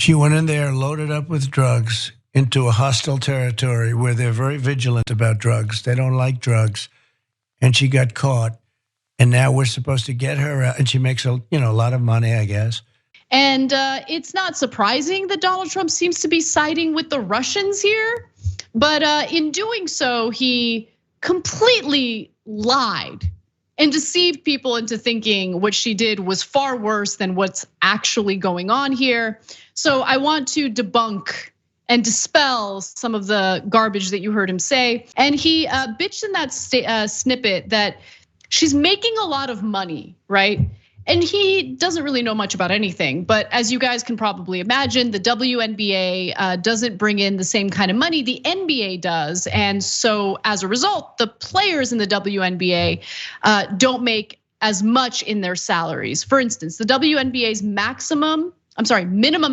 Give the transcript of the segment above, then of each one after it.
She went in there loaded up with drugs into a hostile territory where they're very vigilant about drugs. They don't like drugs. And she got caught. And now we're supposed to get her out. And she makes a lot of money, I guess. And it's not surprising that Donald Trump seems to be siding with the Russians here. But in doing so, he completely lied and deceived people into thinking what she did was far worse than what's actually going on here. So I want to debunk and dispel some of the garbage that you heard him say. And he bitched in that snippet that she's making a lot of money, right? And he doesn't really know much about anything, but as you guys can probably imagine, the WNBA doesn't bring in the same kind of money the NBA does. And so as a result, the players in the WNBA don't make as much in their salaries. For instance, the WNBA's minimum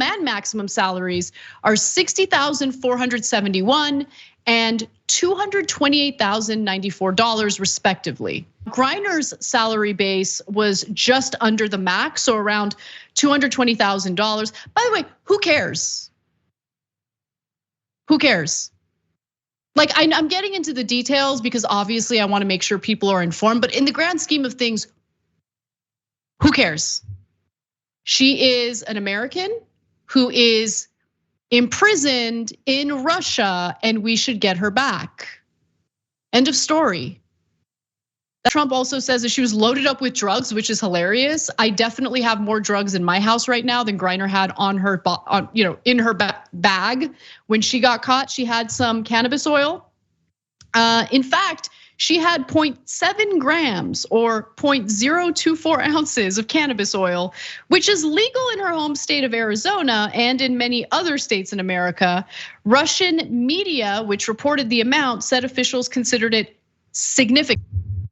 and maximum salaries are $60,471 and $228,094 respectively. Griner's salary base was just under the max, so around $220,000. By the way, who cares? Who cares? Like, I'm getting into the details because obviously I want to make sure people are informed, but in the grand scheme of things, who cares? She is an American who is imprisoned in Russia, and we should get her back. End of story. Trump also says that she was loaded up with drugs, which is hilarious. I definitely have more drugs in my house right now than Griner had on her, in her bag when she got caught. She had some cannabis oil. In fact, she had 0.7 grams or 0.024 ounces of cannabis oil, which is legal in her home state of Arizona and in many other states in America. Russian media, which reported the amount, said officials considered it significant.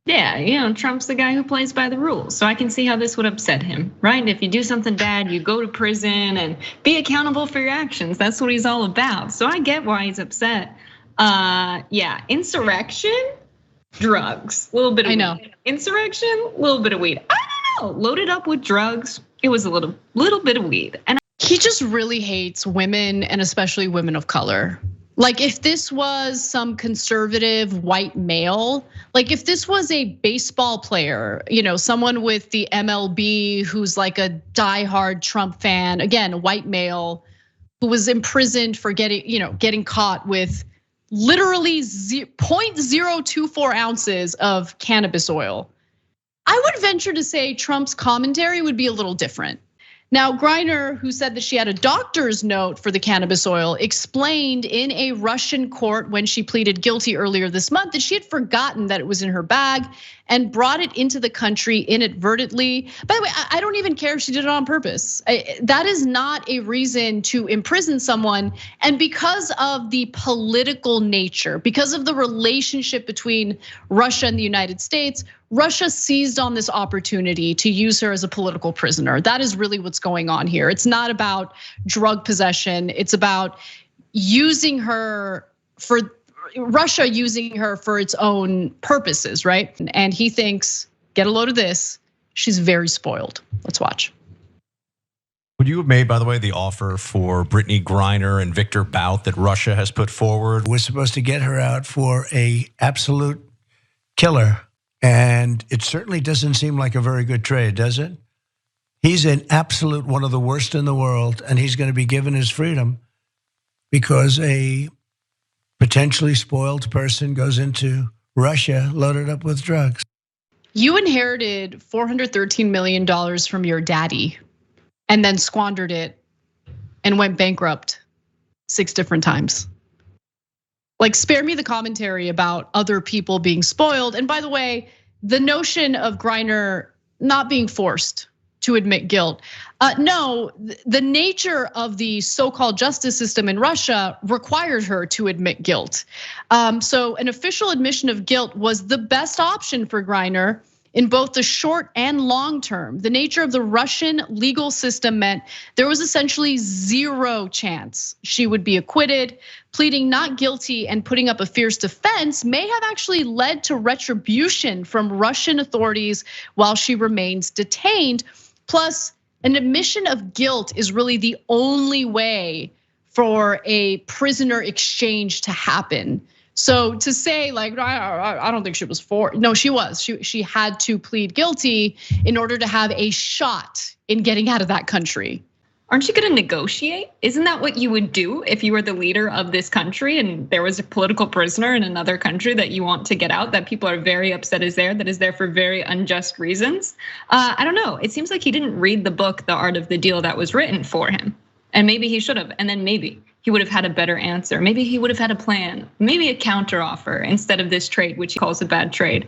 Yeah, Trump's the guy who plays by the rules. So I can see how this would upset him, right? If you do something bad, you go to prison and be accountable for your actions. That's what he's all about. So I get why he's upset. Yeah, insurrection, drugs, a little bit of weed. Insurrection, a little bit of weed. I don't know, loaded up with drugs. It was a little bit of weed. And he just really hates women and especially women of color. Like if this was some conservative white male, like if this was a baseball player, someone with the MLB who's like a diehard Trump fan, again, a white male who was imprisoned for getting caught with literally 0.024 ounces of cannabis oil. I would venture to say Trump's commentary would be a little different. Now, Griner, who said that she had a doctor's note for the cannabis oil, explained in a Russian court when she pleaded guilty earlier this month that she had forgotten that it was in her bag and brought it into the country inadvertently. By the way, I don't even care if she did it on purpose. That is not a reason to imprison someone. And because of the political nature, because of the relationship between Russia and the United States, Russia seized on this opportunity to use her as a political prisoner. That is really what's going on here. It's not about drug possession. It's about using her for Russia using her for its own purposes, right? And he thinks, get a load of this, she's very spoiled. Let's watch. Would you have made, by the way, the offer for Brittney Griner and Victor Bout that Russia has put forward? We're supposed to get her out for a absolute killer. And it certainly doesn't seem like a very good trade, does it? He's an absolute one of the worst in the world, and he's going to be given his freedom because a potentially spoiled person goes into Russia loaded up with drugs. You inherited $413 million from your daddy and then squandered it and went bankrupt 6 different times. Like, spare me the commentary about other people being spoiled. And by the way, the notion of Griner not being forced to admit guilt. No, the nature of the so-called justice system in Russia required her to admit guilt. So an official admission of guilt was the best option for Griner in both the short and long term. The nature of the Russian legal system meant there was essentially 0 chance she would be acquitted. Pleading not guilty and putting up a fierce defense may have actually led to retribution from Russian authorities while she remains detained. Plus, An admission of guilt is really the only way for a prisoner exchange to happen. So to say like, I don't think she was no, she was. She had to plead guilty in order to have a shot in getting out of that country. Aren't you gonna negotiate? Isn't that what you would do if you were the leader of this country and there was a political prisoner in another country that you want to get out, that people are very upset is there, that is there for very unjust reasons? I don't know, it seems like he didn't read the book, The Art of the Deal, that was written for him. And maybe he should have, and then maybe he would have had a better answer. Maybe he would have had a plan, maybe a counter offer instead of this trade, which he calls a bad trade.